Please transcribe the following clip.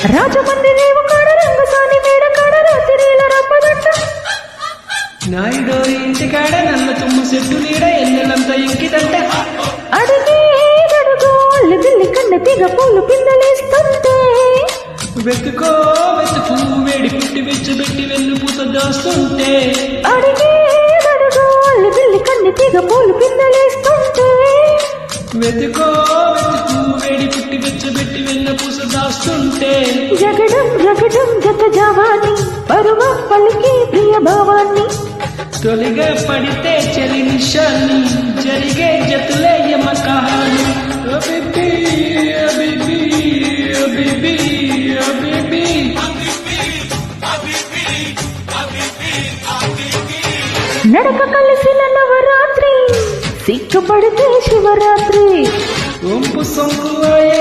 రాజమండ్రి రేవు కాడ రంగసాని మేడ కాడ రాత్రిల రప్పదంట నాయుడు ఇంటికాడ నల్ల తుమ్ము చెట్టు నీడ ఎన్నెలంతా ఇంకిదంట అడిగే అడుగు అల్లి బిల్లి కన్న తీగ పూలు పిందలేస్తుంటే వెతుకో వెతుకు వేడి పుట్టి వెచ్చబెట్టి వెన్ను పూత దాస్తుంటే అడిగే అడుగు అల్లి బిల్లి కన్న తీగ పూలు పిందలేస్తుంటే వెతుకో వెతుకు వేడి పుట్టి వెచ్చబెట్టి వెన్ను పూస దాస్తుంటే జగడం రగడం జత జావాని పరువ పలికి ప్రియ భావాన్ని తొలిగా పడితే చలి నిషాన్ని జరిగే జతులే యమ కహాని అబిబి అబిబి అబిబి అబిబి నడక కలిసిన నవరాత్రి సిగ్గుపడితే శివరాత్రి ఒంపు సొంపు ఆయే